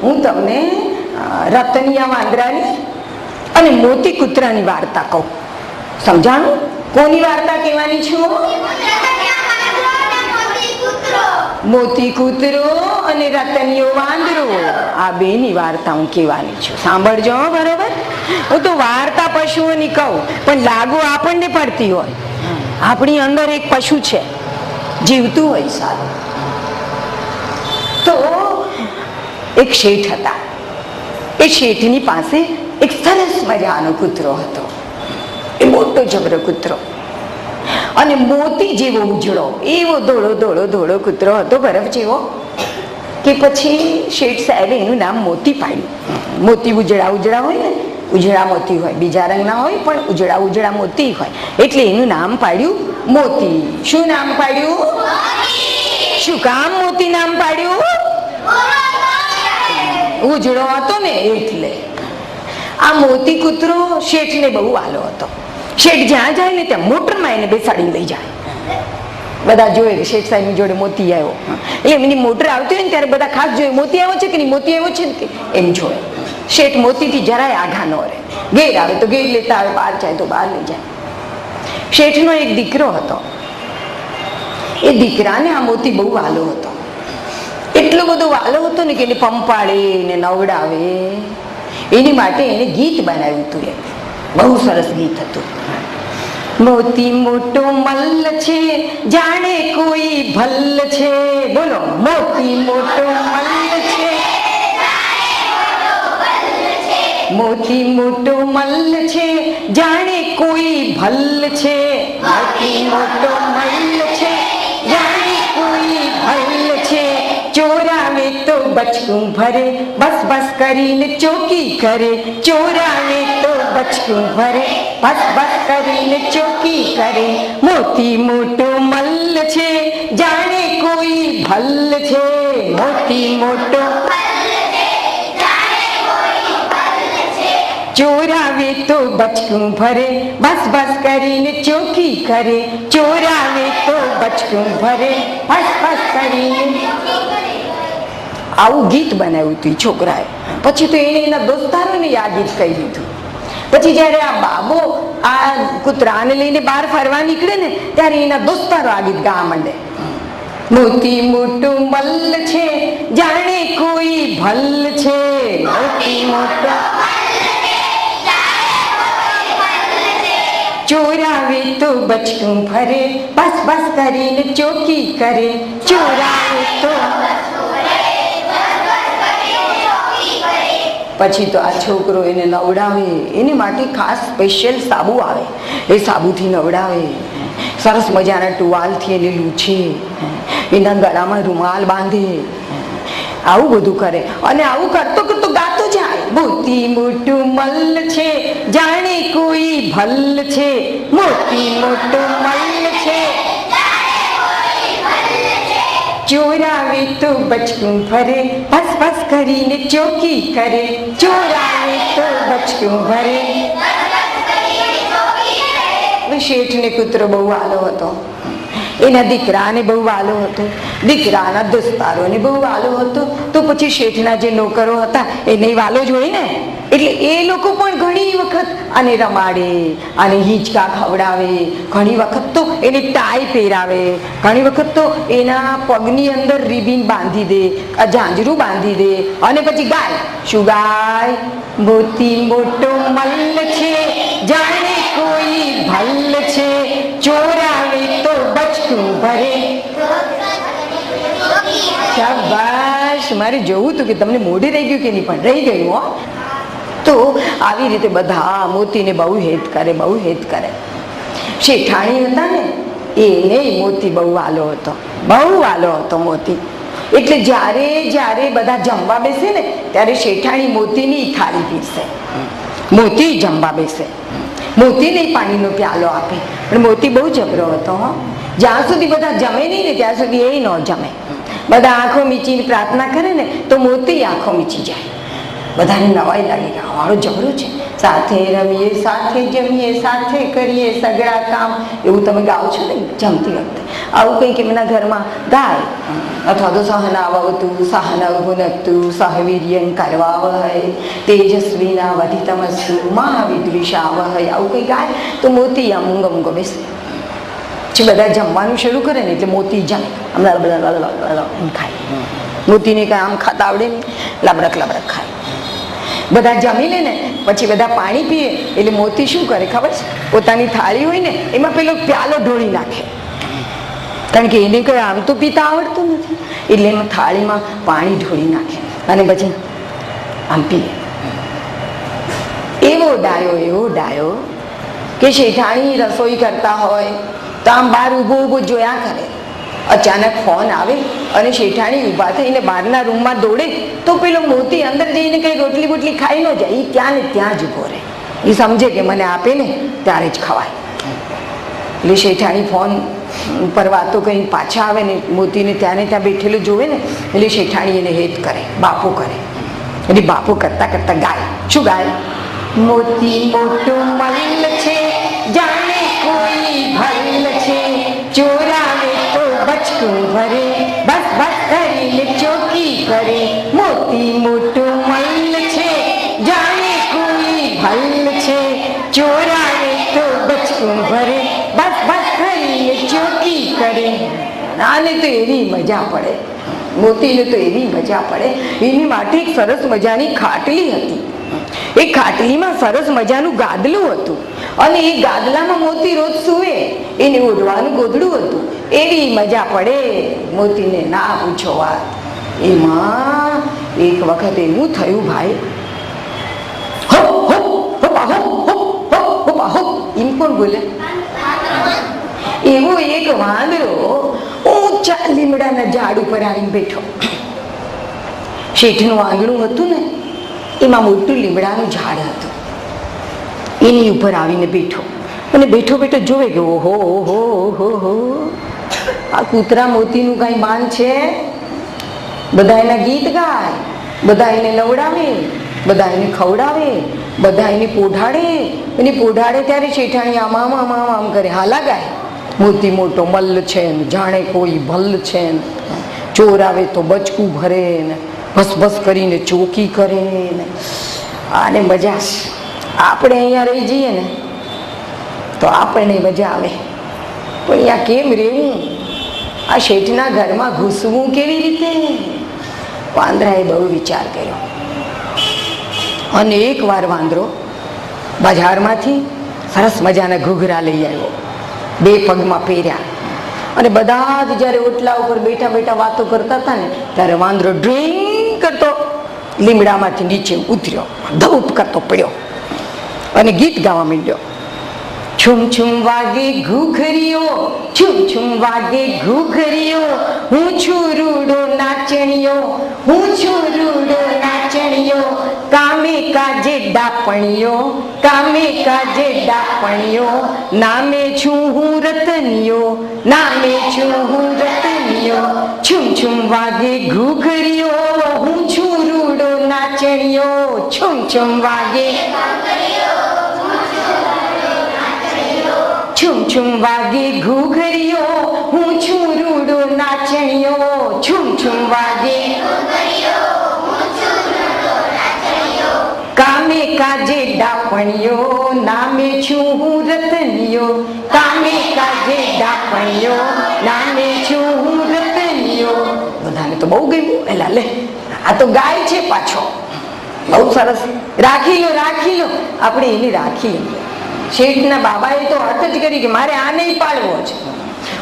હું તમને રતનિયા વાંદરાની અને મોતી કૂતરાની વાર્તા કહું. સમજાણું? કોની વાર્તા કહેવાની છું? મોતી કૂતરો અને રતનિયો વાંદરો, આ બેની વાર્તા હું કહેવાની છું. સાંભળજો બરોબર. હું તો વાર્તા પશુઓની કહું, પણ લાગુ આપણને પડતી હોય. આપણી અંદર એક પશુ છે, જીવતું હોય સારું. તો એક શેઠ હતા. એ શેઠની પાસે એક સરસ મજાનો કૂતરો હતો. એ મોટો જબરો કૂતરો, અને મોતી જેવો ઉજળો, એવો ધોળો ધોળો ધોળો કૂતરો હતો, બરફ જેવો. કે પછી શેઠ સાહેબે એનું નામ મોતી પાડ્યું. મોતી ઉજળા ઉજળા હોય ને, ઉજળા મોતી હોય, બીજા રંગના હોય પણ ઉજળા ઉજળા મોતી હોય, એટલે એનું નામ પાડ્યું મોતી. શું નામ પાડ્યું? શું કામ મોતી નામ પાડ્યું? ઉજળો હતો ને એટલે. આ મોતી કૂતરો શેઠને બહુ વાલો હતો. શેઠ જ્યાં જાય ને ત્યાં મોટરમાં એને બેસાડીને લઈ જાય. બધા જોયે શેઠ સાહેબની જોડે મોતી આવ્યો, એટલે એમની મોટર આવતી હોય ને ત્યારે બધા ખાસ જોયે મોતી આવ્યો છે કે નહીં, મોતી આવ્યો છે ને એમ જોયે. શેઠ મોતીથી જરાય આઘા ન રહે. ઘેર આવે તો ઘેર લેતા આવે, બહાર જાય તો બહાર લઈ જાય. શેઠનો એક દીકરો હતો. એ દીકરાને આ મોતી બહુ વાલો હતો. એટલો બધો વાલો હતો ને કે એને પંપાળે ને નવડાવે. એની માટે એને ગીત બનાવ્યું હતું. એ બહુ સરસ ગીત હતું. મોતી મોટો મલ્લ છે, જાણે કોઈ ભલ્લ છે. બોલો, મોતી મોટો મલ્લ છે, મોતી મોટો મલ્લ છે, જાણે કોઈ ભલ્લ છે. મોતી મોટો મલ્લ છે, જાણે કોઈ ભલ્લ છે. ચોરાવે તો બચકું ભરે, બસ બસ કરીને ચોકી કરે. ચોરાવે તો બચકું ભરે, બસ બસ કરીને ચોકી કરે. મોતી મોટો મલ્લ છે, જાણે કોઈ ભલ્લ છે. મોતી મોટો ચોરાવે તો બચકું ભરે, બસ બસ કરીને ચોકી કરે. ચોરાવે તો બચકું ભરે, બસ બસ કરીને. આવું ગીત બનાવ્યું હતું છોકરાએ. પછી તો એને એના દોસ્તારોને આ ગીત કહી દીધું. પછી જયારે આ બાબો આ કૂતરાને લઈને બહાર ફરવા નીકળે ને ત્યારે એના દોસ્તારો આ ગીત ગાવા માંડે. મોતી મોટું મલ્લ છે, જાણે કોઈ ભલ્લ છે. મોતી મોટો ચોરાવે તો બચકું ભરે, બસ બસ કરીને ચોકી કરે. ચોરાવે તો પછી તો આ છોકરો એને નવડાવે. એની માટે ખાસ સ્પેશિયલ સાબુ આવે, એ સાબુથી નવડાવે. સરસ મજાના ટુવાલથી એને લૂછે, એના ગળામાં રૂમાલ બાંધે. આવું બધું કરે. અને આવું કરતો કરતો ગાતો જાય. મોતી મોટું મલ્લ છે, જાણે કોઈ ભલ્લ છે. મોતી મોટું મલ્લ છે, ચોરાવે તો બચકું ભરે, બસ બસ કરીને ચોકી કરે. ચોરાવે તો બચકું ભરે. શેઠને કૂતરો બહુ વાલો હતો. એના દીકરાને બહુ વાલો હતો. દીકરાના દોસ્તારોને બહુ વાલો હતો. તો પછી શેઠના જે નોકરો હતા એને વાલો જ હોય ને, એટલે એ લોકો પણ ઘણી વખત આને રમાડે, આને હિંચકા ખવડાવે. ઘણી વખત તો એને ટાઈ પહેરાવે. ઘણી વખત તો એના પગની અંદર રિબીન બાંધી દે, ઝાંઝરું બાંધી દે, અને પછી ગાય. શું ગાય? મોતી મોટો મલ્લ છે, જાણે કોઈ ભલ્લ છે. ચોરાવે તો બચકું ભરે. શાબાશ. મારે જોવું હતું કે તમને મોઢે રહી ગયું કે નહીં, પણ રહી ગયું. હો. તો આવી રીતે બધા મોતીને બહુ હેત કરે, બહુ હેત કરે. શેઠાણી હતા ને એને મોતી બહુ વાલો હતો, બહુ વાલો હતો મોતી. એટલે જ્યારે જ્યારે બધા જમવા બેસે ને ત્યારે શેઠાણી મોતીની થાળી પીરસે. મોતી જમવા બેસે, મોતીને પાણીનો પ્યાલો આપે. પણ મોતી બહુ જબરો હતો. જ્યાં સુધી બધા જમે નહીં ને ત્યાં સુધી એ ન જમે. બધા આંખો મીચીને પ્રાર્થના કરે ને તો મોતી આંખો મીચી જાય. બધાને નવાઈ લાગે કે અમારો જબરો છે. સાથે રમીએ, સાથે જમીએ, સાથે કરીએ સગળા કામ, એવું તમે ગાઓ છો ને જમતી વખતે. આવું કંઈક એમના ઘરમાં ગાય, અથવા તો સહનાવતુ સહનૌ ભુનક્તુ સહ વીર્યં કરવાવહૈ તેજસ્વીનાવધિતમસ્તુ મા વિદ્વિષાવહૈ, આવું કંઈ ગાય તો મોતી આમ ઊંઘ બેસે. પછી બધા જમવાનું શરૂ કરે ને એટલે મોતી જમે, હમણાં બધા ખાય. મોતીને કાંઈ આમ ખાતા આવડે નહીં, લાબડક લાબડક ખાય. બધા જમી લે ને પછી બધા પાણી પીએ એટલે મોતી શું કરે ખબર છે? પોતાની થાળી હોય ને એમાં પેલો પ્યાલો ઢોળી નાખે, કારણ કે એને કઈ આમ તો પીતા આવડતું નથી, એટલે એમાં થાળીમાં પાણી ઢોળી નાખે અને પછી આમ પીએ. એવો ડાયો કે શેઠાણી રસોઈ કરતા હોય તો આમ બહાર ઊભો જોયા કરે. અચાનક ફોન આવે અને શેઠાણી ઊભા થઈને બહારના રૂમમાં દોડે તો પેલો મોતી અંદર જઈને કઈ રોટલી બોટલી ખાઈ ન જાય, એ ત્યાં ને ત્યાં જ ઊભો રહે. એ સમજે કે મને આપે ને ત્યારે જ ખવાય. એટલે શેઠાણી ફોન ઉપર વાતો કઈ પાછા આવે ને મોતીને ત્યાં ને ત્યાં બેઠેલું જોવે ને એટલે શેઠાણી એને હેત કરે, બાપો કરે. એટલે બાપો કરતા કરતા ગાય. શું ગાય? મોતી મોટું મલ્લ છે, જાણે કોઈ ભલ્લ છે, ચોરાવે તો બચકું ભરે, બસ બસ કરીને ચોકી કરે. મોતી મોટું મલ્લ છે, જાણે કોઈ ભલ્લ છે, ચોરાવે તો બચકું ભરે, બસ બસ કરીને ચોકી કરે. આને તો એવી મજા પડે, મોતીને તો એવી મજા પડે. એની માટે એક સરસ મજાની ખાટલી હતી. એ ખાટલીમાં સરસ મજાનું ગાદલું હતું અને એ ગાદલામાં મોતી રોજ સૂવે, એને ઓઢવાનું ગોદડું હતું. એવી મજા પડે મોતીને, ના પૂછો વાત. એમાં એક વખત એવું થયું ભાઈ, એમ કોણ બોલે? એવો એક વાંદરો ઊંચા લીમડાના ઝાડ ઉપર આવીને બેઠો. શેઠનું આંગણું હતું ને એમાં મોટું લીમડાનું ઝાડ હતું, એની ઉપર આવીને બેઠો અને બેઠો બેઠો જોવે કે ઓહો ઓહો ઓહો હો, આ કૂતરા મોતીનું કાંઈ બાન છે. બધા એના ગીત ગાય, બધા એને નવડાવે, બધા એને ખવડાવે, બધા એને પોઢાડે. એને પોઢાડે ત્યારે શેઠાણી આમ આમ આમ આમ આમ કરે, હાલા ગાય. મોતી મોટો મલ્લ છે ને, જાણે કોઈ ભલ્લ છે ને, ચોર આવે તો બચકું ભરે ને, ભસ ભસ કરીને ચોકી કરે ને. આને મજા છે. આપણે અહીંયા રહી જઈએ ને તો આપણને મજા આવે, પણ અહીંયા કેમ રહેવું? આ શેઠના ઘરમાં ઘૂસવું કેવી રીતે? વાંદરાએ બહુ વિચાર કર્યો અને એક વાર વાંદરો બજારમાંથી સરસ મજાના ઘૂઘરા લઈ આવ્યો, 2 પગમાં પહેર્યા. અને બધા જ જયારે ઓટલા ઉપર બેઠા બેઠા વાતો કરતા હતા ને ત્યારે વાંદરો ડ્રિંક કરતો લીમડામાંથી નીચે ઉતર્યો, ધૂપ કરતો પડ્યો અને ગીત ગાવા માંડ્યો. છુમ છુમ વાગે ઘૂઘરીઓ, છુમ છુમ વાગે ઘૂઘરીઓ, હું છું રૂડો નાચણીયો, હું છું રૂડો નાચણીયો, કામે કાજે ડાપણીઓ, કામે કાજે ડાપણીઓ, નામે છું હું રતનિયો, નામે છું હું રતનિયો. છુમ છુમ વાગે ઘૂઘરીઓ, હું છું રૂડો નાચણીયો, છુમ છુમ વાગે છુમ છુમ વાગે ઘૂઘરીઓ, હું છું રૂડો નાચણીયો, છુમ છુમ વાગે કામે કાજે ડાપણીઓ, નામે છું હું રતનિયો, કામે કાજે ડાપણીઓ, નામે છું હું રતનિયો. બધાને તો બહુ ગમ્યું. એલા લે, આ તો ગાય છે પાછો, બહુ સરસ. રાખી લો રાખી લો, આપણે એને રાખી લઈએ. શેઠના બાબાએ તો અર્થ જ કરી કે મારે આ નહીં પાળવો છે.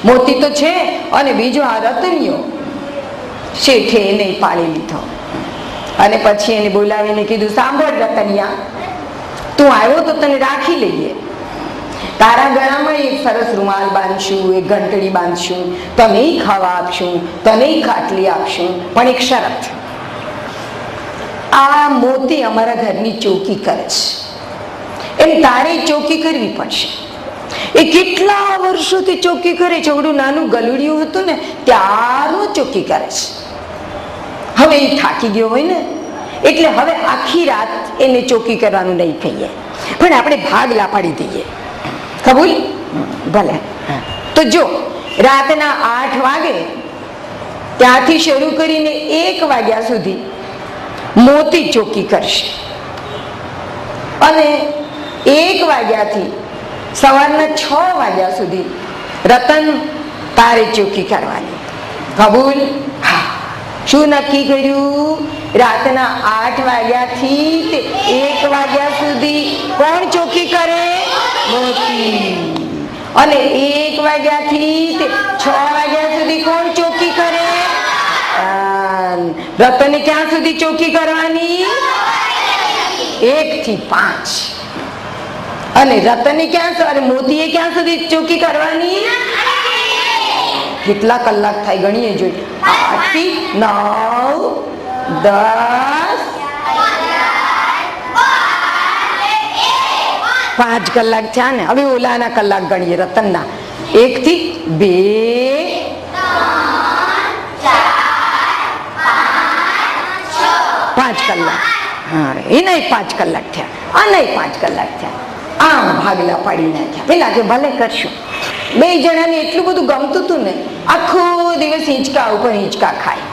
મોતી તો છે અને બીજો આ રતનિયો. શેઠે એને પાળી લીધો અને પછી એને બોલાવીને કીધું, સાંભળ રતનિયા, તું આવ્યો તો તને રાખી લઈએ. તારા ગળામાં એક સરસ રૂમાલ બાંધશું, એક ઘંટડી બાંધશું, તને ખાવા આપશું, તને ખાટલી આપશું, પણ એક શરત, આ મોતી અમારા ઘરની ચોકી કરે છે, એમ તારે ચોકી કરવી પડશે. એ કેટલા વર્ષોથી ચોકી કરે છે, ઓડું નાનું ગલુડિયું હતું ને ત્યારનું ચોકી કરે છે. હવે એ થાકી ગયો હોય ને એટલે હવે આખી રાત એને ચોકી કરવાનું નહીં કહીએ, પણ આપણે ભાગ લાપાડી દઈએ. કબૂલ? ભલે. તો જો રાતના 8 વાગે ત્યાંથી શરૂ કરીને 1 વાગ્યા સુધી મોતી ચોકી કરશે અને 1 વાગ્યાથી સવારના 6 વાગ્યા સુધી રતન તારે ચોકી કરવાની. કબૂલ? હા. શું નક્કી કર્યું? રાતના 8 વાગ્યાથી 1 વાગ્યા સુધી કોણ ચોકી કરે? મોતી. અને 1 વાગ્યાથી 6 વાગ્યા સુધી કોણ ચોકી કરે? રતને ક્યાં સુધી ચોકી કરવાની? 1 થી 5. અને રતને ક્યાં, મોતીએ ક્યાં સુધી ચોકી કરવાની? કેટલા કલાક થાય ગણીએ જોઈએ. 8 થી 9, 10, 5 કલાક થયા ને. હવે ઓલાના કલાક ગણીએ, રતનના. 1 થી 2, 5 કલાક. હા, એ નહીં 5 કલાક થયા, આ નહીં 5 કલાક થયા. આમ ભાગલા પાડી નાખ્યા. પેલા કે ભલે કરશું. 2 જણાને એટલું બધું ગમતું હતું ને, આખો દિવસ હિંચકા ઉપર હિંચકા ખાય,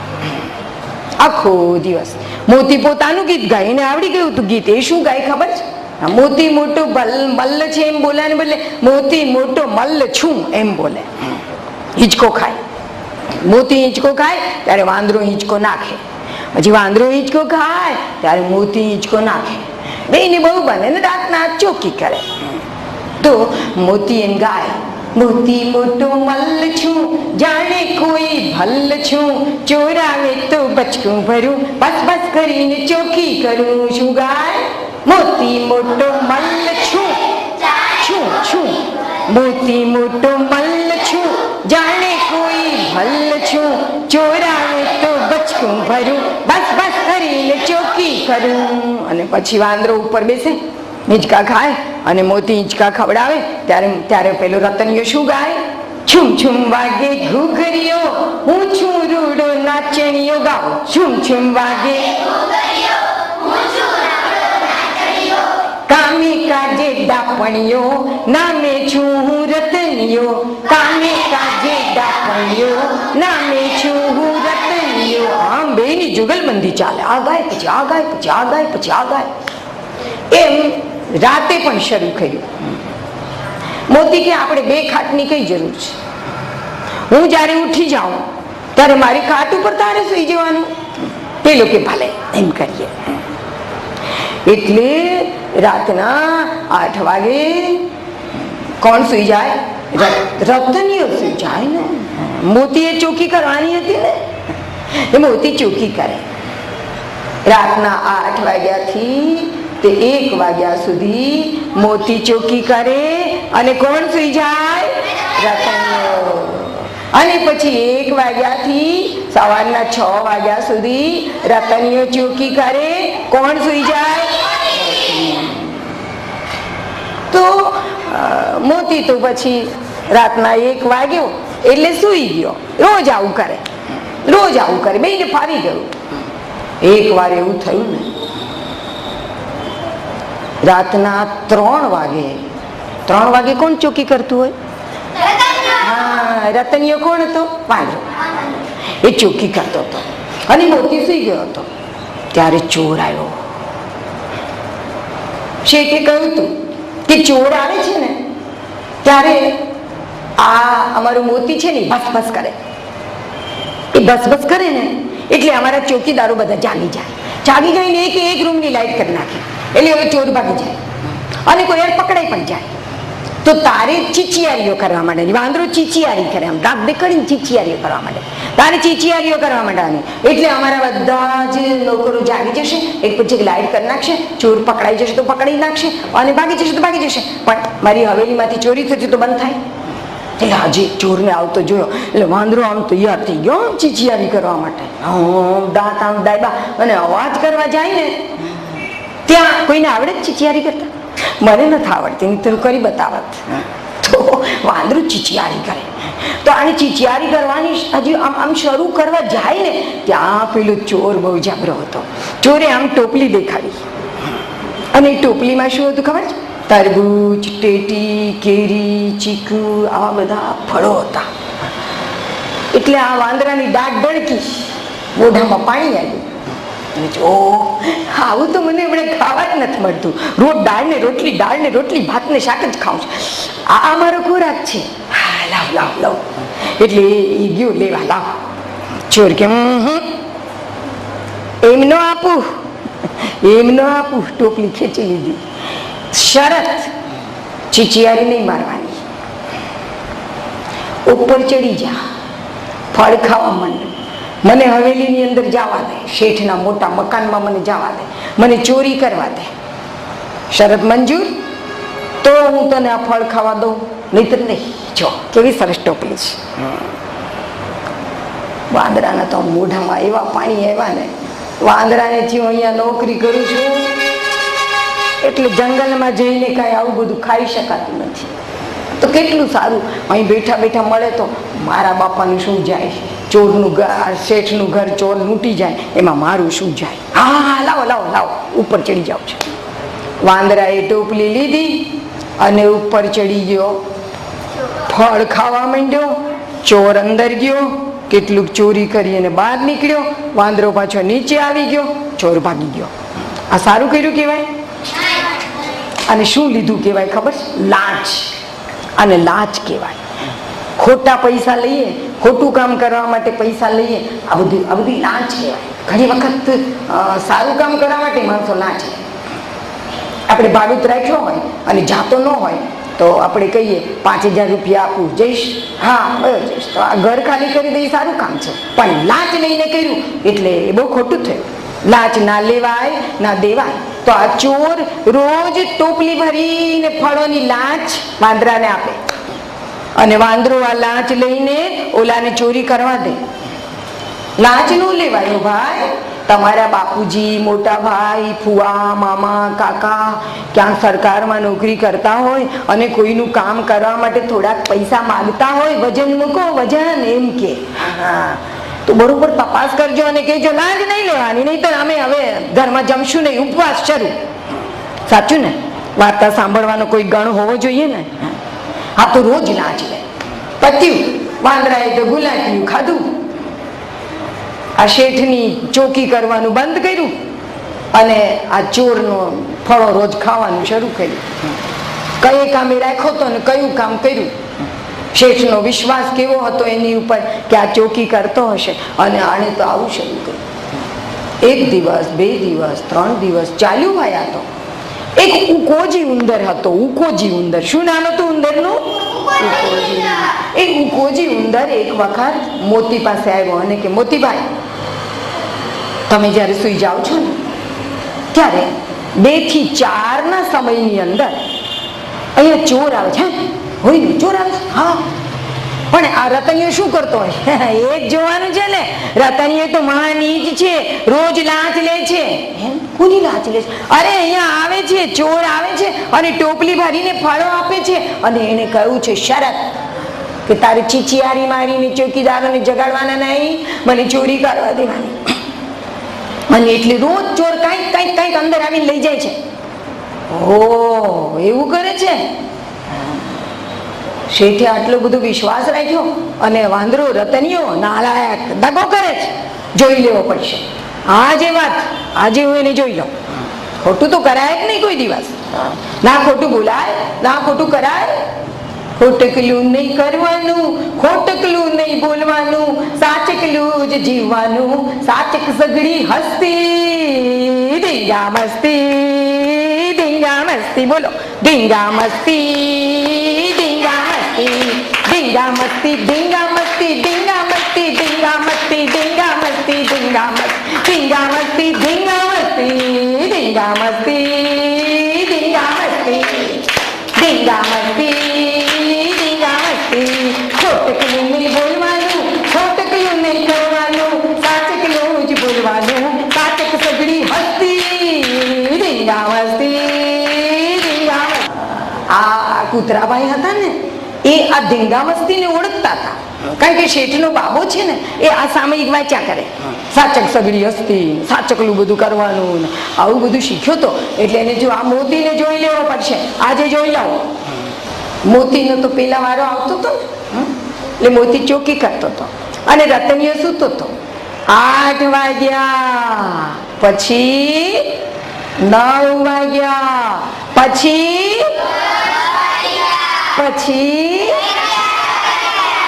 આખો દિવસ. મોતી પોતાનું ગીત ગાય, એને આવડી ગયું હતું ગીત. એ શું ગાય ખબર છે? મોતી મોટો મલ્લ છે એમ બોલાને બદલે મોતી મોટો મલ્લ છું એમ બોલે. હિંચકો ખાય. મોતી હિંચકો ખાય ત્યારે વાંદરો હિંચકો નાખે, પછી વાંદરો હિંચકો ખાય ત્યારે મોતી હિંચકો નાખે. બેને બહુ બને ને રાતના ચોકી કરે. તો મોતી એમ ગાય, મોતી મોટો મલ્લ છું, જાણે કોઈ ભલ્લ છું, ચોરાવે તો બચકું ભરું, બસ બસ કરીને ચોકી કરું. શું ગાય? મોતી મોટો મલ્લ છું, છું છું, મોતી મોટો મલ્લ છું, જાણે કોઈ ભલ્લ છું, ચોરાવે તો બચકું ભરું, બસ બસ કરીને ચોકી કરું. અને પછી વાંદરો ઉપર બેસે, હિંચકા ખાય અને મોતી હિંચકા ખવડાવે ત્યારે પેલો રતનિયો શું ગાય? છુમ છુમ વાગે ઘૂઘરીઓ, હું છું રૂડો નાચણીઓ ગાઉ. છુમ છુમ વાગે કામે કાજે ડાપણીઓ, નામે છું હું રતનિયો. કામે કાજે ડાપણીઓ, નામે છું હું રતનિયો. આમ બેની જુગલબંધી ચાલે. આ ગાય પછી આ ગાય, પછી આ ગાય, પછી આ ગાય. એમ રાતે પણ શરૂ કર્યું. મોતી કે આપણે 2 ખાટની કઈ જરૂર છે? હું જ્યારે ઉઠી જાઉં ત્યારે મારી ખાટ ઉપર તારે સુઈ જવાનું. પેલો કે ભલે એમ કરીએ. એટલે રાતના 8 વાગે કોણ સુઈ જાય? રતનિયો સુઈ જાય ને. મોતીએ ચોકી કરવાની હતી ને, એ મોતી ચોકી કરે. રાતના 8 વાગ્યાથી તે 1 વાગ્યા સુધી મોતી ચોકી કરે. અને કોણ સુઈ જાય? રતનિયો. અને પછી 1 વાગ્યાથી સવારના 6 વાગ્યા સુધી રતનિયો ચોકી કરે. કોણ સુઈ જાય? તો મોતી તો પછી રાતના 1 વાગ્યો એટલે સુઈ ગયો. રોજ આવું કરે, રોજ આવું કરે. બેને ફાવી ગયું. એક વાર એવું થયું ને, રાતના 3 વાગે. 3 વાગે કોણ ચોકી કરતું હોય? હા, રતનિયો કોણ હતો? વાંદરો. એ ચોકી કરતો હતો અને મોતી સુઈ ગયો હતો. ત્યારે ચોર આવ્યો. શેઠે કહ્યું હતું કે ચોર આવે છે ને ત્યારે આ અમારું મોતી છે ને બસ બસ કરે. એ બસ બસ કરે ને એટલે અમારા ચોકીદારો બધા જાગી જાય. જાગી જઈને એક રૂમની લાઈટ કરી નાખે એટલે હવે ચોર ભાગી જાય અને કોઈ યાર પકડાઈ પણ જાય. તો તારે ચીચિયારીઓ કરવા માંડે. વાંદરો ચીચિયારી કરે, આમ દાંત દેખાડીને ચીચિયારીઓ કરવા માંડે. તારે ચીચિયારીઓ કરવા માંડવાની. એટલે અમારા બધા જ નોકરો જાગી જશે. એક પછી લાઈટ કરી નાખશે. ચોર પકડાઈ જશે તો પકડી નાખશે અને ભાગી જશે તો ભાગી જશે. પણ મારી હવેલીમાંથી ચોરી થતી તો બંધ થાય. એટલે હજી ચોરને આવતો જોયો એટલે વાંદરો આમ તૈયાર થઈ ગયો ચીચિયારી કરવા માટે. દાંત આમ દાયબા અને અવાજ કરવા જાય ને ત્યાં કોઈને આવડે જ ચીચિયારી કરતા? મને નથી આવડતી, હું તને કરી બતાવત. તો વાંદરો ચીચિયારી કરે. તો આને ચીચિયારી કરવાની હજી આમ શરૂ કરવા જાય ને ત્યાં પેલો ચોર બહુ જાબરો હતો. ચોરે આમ ટોપલી દેખાડી અને એ ટોપલીમાં શું હતું ખબર છે? તરબૂચ, ટેટી, કેરી, ચીકુ આવા બધા ફળો હતા. એટલે આ વાંદરાની દાઢ ભડકી, મોઢામાં પાણી આવ્યું. આવું તો મને એમણે ખાવા જ નથી મળતું. રોજ દાળ ને રોટલી, દાળ ને રોટલી, ભાત ને શાક જ ખાઉં છું. આ મારો ખોરાક છે. હા, લાવ લાવ લાવ. એટલે એ ગયો લેવા. લાવ. ચોર કે એમ ન આપું, એમ ન આપું. ટોપલી ખેંચી લીધી. શરત, ચીચિયારી નહીં મારવાની. ઉપર ચડી જા, ફળ ખાવા માંડ, મને હવેલીની અંદર જવા દે, શેઠના મોટા મકાનમાં મને જવા દે, મને ચોરી કરવા દે. શરત મંજૂર તો હું તને આ ફળ ખાવા દઉં, નહીતર નહીં. જો કેવી સરસ ટોપલી છે. વાંદરાના તો મોઢામાં એવા પાણી આવ્યા ને. વાંદરાને થયું અહીંયા નોકરી કરું છું એટલે જંગલમાં જઈને કાંઈ આવું બધું ખાઈ શકાતું નથી, તો કેટલું સારું અહીં બેઠા બેઠા મળે તો મારા બાપાનું શું જાય, ચોરનું ઘર, શેઠનું ઘર ચોર લૂંટી જાય, એમાં મારું શું જાય. હા, લાવો લાવો લાવો, ઉપર ચડી જાવ છે. વાંદરાએ ટોપલી લીધી અને ઉપર ચડી ગયો, ફળ ખાવા માંડ્યો. ચોર અંદર ગયો, કેટલુંક ચોરી કરી અને બહાર નીકળ્યો. વાંદરો પાછો નીચે આવી ગયો, ચોર ભાગી ગયો. આ સારું કર્યું કહેવાય. અને શું લીધું કહેવાય ખબર? લાંચ. અને લાંચ કહેવાય. ખોટા પૈસા લઈએ, ખોટું કામ કરવા માટે પૈસા લઈએ, આ બધી લાંચ કહેવાય. ઘણી વખત સારું કામ કરવા માટે માણસો લાંચ લે. આપણે ભાડું રાખ્યો હોય અને જાતો ન હોય તો આપણે કહીએ 5,000 રૂપિયા આપું, જઈશ? હા, બરાબર જઈશ. તો આ ઘર ખાલી કરી દઈ, સારું કામ છે. પણ લાંચ લઈને કર્યું એટલે એ બહુ ખોટું થયું. લાંચ ના લેવાય ના દેવાય. તો આ ચોર રોજ ટોપલી ભરીને ફળોની લાંચ વાંદરાને આપે અને વાંદરો આ લાંચ લઈને ઓલાને ચોરી કરવા દે. લાંચ નો લેવાય ભાઈ. તમારા બાપુજી, મોટા ભાઈ, ફુવા, મામા, કાકા ક્યાંક સરકારમાં નોકરી કરતા હોય અને કોઈનું કામ કરવા માટે થોડાક પૈસા માંગતા હોય, વજન મૂકો, વજન એમ કે, તો બરોબર તપાસ કરજો અને કહેજો લાંચ નહીં લેવાની, નહીં તો અમે હવે ઘરમાં જમશું નહીં, ઉપવાસ શરૂ. સાચું ને? વાર્તા સાંભળવાનો કોઈ ગણ હોવો જોઈએ ને. હા, તો રોજ લાંચ લે. પત્યું. વાંદરાએ તો ગુલાટીયું ખાધું, આ શેઠની ચોકી કરવાનું બંધ કર્યું અને આ ચોરનો ફળો રોજ ખાવાનું શરૂ કર્યું. કઈ કામે રાખ્યો તો ને કયું કામ કર્યું. શેઠનો વિશ્વાસ કેવો હતો એની ઉપર કે આ ચોકી કરતો હશે, અને આણે તો આવું શરૂ કર્યું. 1 દિવસ, 2 દિવસ, 3 દિવસ ચાલ્યું ભાઈ. આ તો એક ઉકોજી ઉંદર હતો. ઉકોજી ઉંદર. શું નામ હતું ઉંદરનું? એ ઉકોજી ઉંદર એક વખત મોતી પાસે આવ્યો અને કે, મોતીભાઈ, તમે જયારે સુઈ જાઓ છો ને ત્યારે 2 થી 4 ના સમયની અંદર અહીંયા ચોર આવે છે. હોય ને, ચોર આવે છે. હા, પણ આ રતનિયો શું કરતો હોય એ જ જોવાનું છે ને. રતનિયો તો મહાનીચ છે, રોજ લાંચ લે છે. કોની લાંચ લે છે? અરે અહીંયા આવે છે, ચોર આવે છે અને ટોપલી ભરીને ફળો આપે છે. અને એને કહ્યું છે શરત કે તારે ચીચિયારી મારીને ચોકીદારોને જગાડવાના નહીં, મને ચોરી કરવા દેવાની. અને એટલે રોજ ચોર કઈક કઈક કઈક અંદર આવીને લઈ જાય છે. ઓ, એવું કરે છે. શેઠે આટલો બધો વિશ્વાસ રાખ્યો અને વાંદરો રતનિયો નાલાયક દગો કરે છે. જોઈ લેવો પડશે. આજે વાત, આજે હું એને જોઈ લઉં. ખોટું તો કરાય જ નહીં કોઈ દિવસ. ના ખોટું બોલાય, ના ખોટું કરાય. ખોટકલું નહીં કરવાનું, ખોટકલું નહીં બોલવાનું, સાચકલું જ જીવવાનું. સાચક સગડી હસ્તી, ઢીંગા મસ્તી, ઢીંગા મસ્તી. બોલો, ઢીંગા મસ્તી, ઢીંગા મસ્તી, ઢીંગા મસ્તી, ઢીંગા મસ્તી, ઢીંગા મસ્તી, ઢીંગા મસ્તી, ઢીંગા મસ્તી, ઢીંગા મસ્તી, ઢીંગા મસ્તી, ઢીંગા મસ્તી, ઢીંગા મસ્તી, ઢીંગા મસ્તી, ઢીંગા મસ્તી. ખોટકલું નહીં બોલવાનું, ખોટકલું નહીં કરવાનું, સાચકલું જ બોલવાનું. સાચક સગડી હસ્તી, ઢીંગા મસ્તી, ઢીંગા મસ્તી. આ કૂતરાભાઈ હતા ને, એ આ ઢીંગા મસ્તીને ઓળખતા હતા. કારણ કે શેઠનો બાબો છે ને, એ આ સામયિક વાંચ્યા કરે. સાચક સગડી હસ્તી, સાચકલું બધું કરવાનું, આવું બધું શીખ્યો તો. એટલે એને જો આ મોતીને જોઈ લેવો પડશે. આજે જોઈ લાવો. મોતીનો તો પેલા વારો આવતો હતો ને, એટલે મોતી ચોકી કરતો હતો. અને રતનિયો સૂતો હતો. 8 વાગ્યા પછી 9 વાગ્યા પછી પછી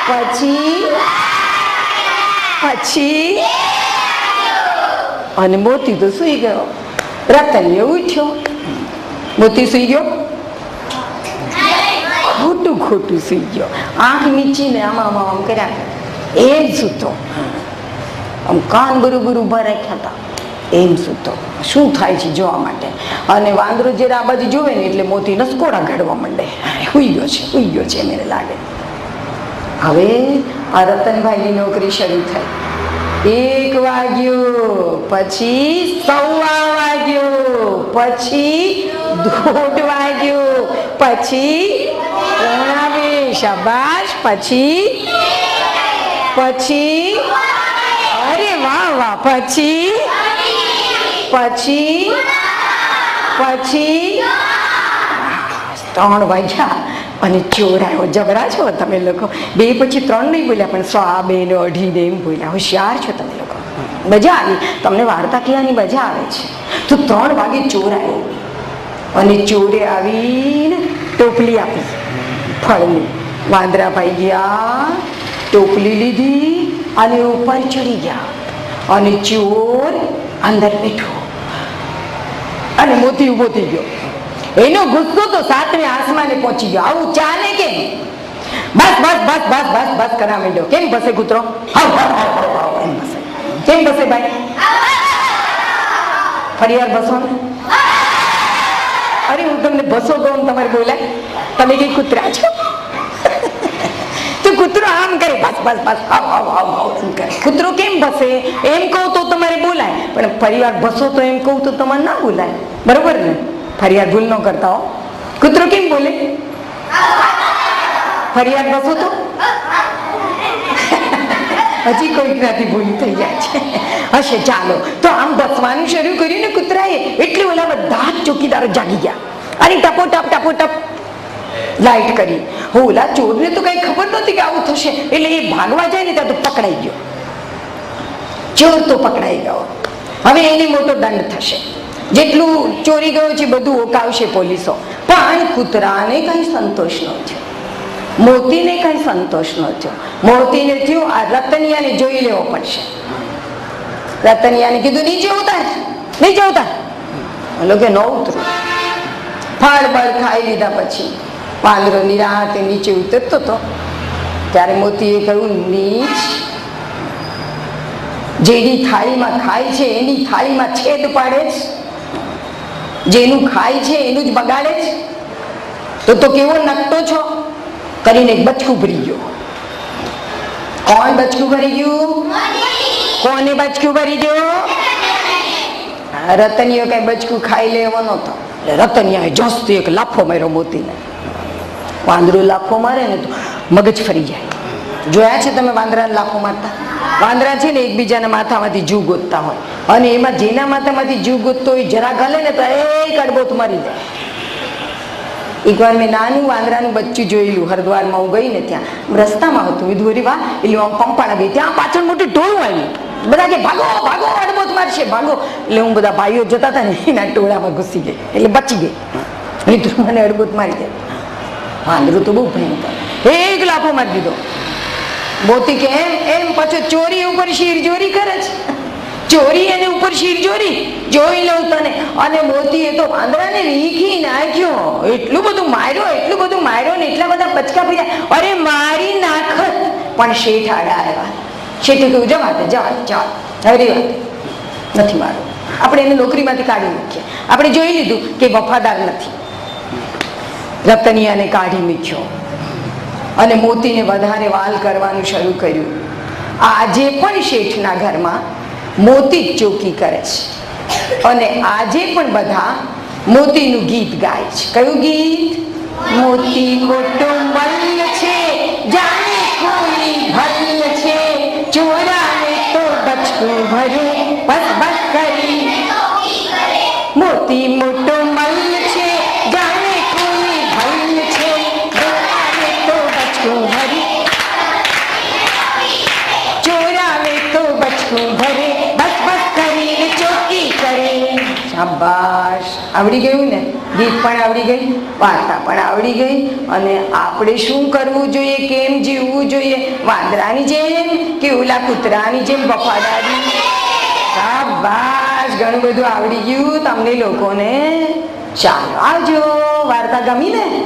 પછી પછી અને મોતી તો સુઈ ગયો. રતનિયો ઉઠ્યો. મોતી સુઈ ગયો? ખોટું ખોટું સુઈ ગયો. આંખ નીચીને આમ આમ કર્યા એમ સૂતો. આમ કાન બરોબર ઉભા રાખ્યા હતા એમ સૂતો. શું થાય છે જોવા માટે. અને વાંદરો જયારે આ બાજુ જોવે ને એટલે મોતી નસકોડા કાઢવા માંડે. હુઈ ગયો છે મને લાગે. હવે આ રતનભાઈની નોકરી શરૂ થઈ. 1 વાગ્યો પછી 1:15 વાગ્યો પછી 1:30 વાગ્યો પછી 1:45. શાબાશ. પછી પછી અરે વાહ વાહ. પછી પછી પછી 3 વાગ્યા અને ચોર આવ્યો. જબરા છો તમે લોકો. 2 પછી 3 નહીં બોલ્યા પણ 1:15 ને 2:30 ને એમ બોલ્યા. હોશિયાર છો તમે લોકો. મજા આવી. તમને વાર્તા કહેવાની મજા આવે છે. તો 3 વાગે ચોર આવ્યો અને ચોરે આવીને ટોપલી આપી ફળની. વાંદરાભાઈ ગયા, ટોપલી લીધી અને ઉપર ચડી ગયા અને ચોર અંદર બેઠો અને મોતી ઉભો થઈ ગયો. એનો ગુસ્સો તો 7મે આસમાને પહોંચી ગયો. આવું ચાલે કેમ? બસ બસ બસ બસ બસ બસ કરવા માંડ્યો. કેમ બસે કૂતરો? એમ બસે. કેમ બસે ભાઈ? ફરી વાર બસો ને. અરે હું તમને બસો કહું તમારે બોલાય? તમે કઈ કૂતરા છો? તો કૂતરો આમ કરે બસ બસ બસ આવ આવ આવ આવ એમ કરે. કૂતરો કેમ બસે એમ કહું તો તમારે બોલાય, પણ ફરી વાર બસો તો એમ કહું તો તમારે ના બોલાય. બરોબર ને? ફરિયાદ ભૂલ ન કરતા હો. કૂતરો કેમ બોલે? ફરિયાદ બસો તો હજી કોઈક નાથી ભૂલ થઈ જાય છે. હશે. ચાલો તો આમ બસવાનું શરૂ કર્યું ને કૂતરાએ એટલે ઓલા બધા જ ચોકીદારો જાગી ગયા અને ટપો ટપ લાઈટ કરી. ઓલા ચોરને તો કઈ ખબર નહોતી કે આવું થશે એટલે એ ભાગવા જાય ને ત્યાં તો પકડાઈ ગયો. ચોર તો પકડાઈ ગયો. હવે એને મોટો દંડ થશે. જેટલું ચોરી ગયો છે બધું ઓકાવશે પોલીસો. પણ કૂતરાને કઈ સંતોષ ન થયો. મોતીને કઈ સંતોષ ન થયો. મોતીને થયું આ રતનિયાને જોઈ લેવો પડશે. રતનિયાને કીધું નીચે ઉતાર. બોલો કે ન ઉતરું. ફળ બળ ખાઈ લીધા પછી પાંદરો નિરાતે નીચે ઉતરતો હતો ત્યારે મોતીએ કહ્યું નીચ, જેની થાળીમાં ખાય છે એની થાળીમાં છેદ પાડે છે, જેનું ખાય છે એનું જ બગાડે છે. તો કેવો નકટો છો કરીને એક બચકું ભરી ગયો. કોણ બચકું ભરી ગયું? કોને બચકું ભરી ગયો? રતનિયો કઈ બચકું ખાઈ લે એવો નતો. રતનિયાએ જોસ્તી એક લાફો માર્યો મોતીને. વાંદરો લાફો મારે ને તો મગજ ફરી જાય. જોયા છે તમે વાંદરાને લાફો મારતા? વાંદરા છે ને એકબીજાના માથામાંથી જીવ ગોતતા હોય અને એમાં જેના માથામાંથી જીવ ગોતતો હોય જરા ગલે ને તો એક અડબોત મારી દે. એકવાર મેં નાનું વાંદરાનું બચ્ચું જોયેલું. હરિદ્વારમાં હું ગઈ ને ત્યાં રસ્તામાં હતું વિધોરી વા એટલે આમ પંપાળા ગઈ ત્યાં પાછળ મોટું ટોળું આવ્યું. બધા કે ભાગો ભાગો અડબોત મારશે ભાગો. એટલે હું બધા ભાઈઓ જતા હતા ને એના ટોળામાં ઘૂસી ગઈ એટલે બચી ગઈ. મિત્રો મને અડબોત મારી દે. વાંદરું તો બહુ ભયંકર. એક લાફો મારી દીધો. મોતી કે એમ પાછો ચોરી ઉપર શિરજોરી કરે છે. ચોરી એની ઉપર શિરજોરી જોઈ લઉં તને. અને મોતીએ તો વાંદરાને રીખી નાખ્યો. એટલું બધું માર્યો ને એટલા બધા બચકા પીડ્યા. અરે મારી નાખ પણ શેઠ આડા આવ્યા. શેઠે કહ્યું જવા હવે વાત નથી મારો. આપણે એને નોકરીમાંથી કાઢી મૂકીએ. આપણે જોઈ લીધું કે વફાદાર નથી. રતનિયાને કાઢી મૂક્યો અને મોતીને વધારે વાલ કરવાનું શરૂ કર્યું. આજે પણ શેઠના ઘરમાં મોતી જ ચોકી કરે છે અને આજે પણ બધા મોતીનું ગીત ગાય છે. કયું ગીત? મોતી મોટો મલ્લ છે, જાણે કોઈ ભલ્લ છે, ચોરાને તો બચકું ભર્યું બસ બસ કરી. મોતી મોટો મલ્લ છે, જાણે કોઈ ભલ્લ છે, ચોરાને તો બચકું ભર્યું. શાબાશ, આવડી ગયું ને? ગીત પણ આવડી ગઈ, વાર્તા પણ આવડી ગઈ. અને આપણે શું કરવું જોઈએ, કેમ જીવવું જોઈએ? વાંદરાની જેમ કે ઓલા કૂતરાની જેમ વફાદારી? શાબાશ, ઘણું બધું આવડી ગયું તમને લોકોને. ચાલો આવજો. વાર્તા ગમી ને?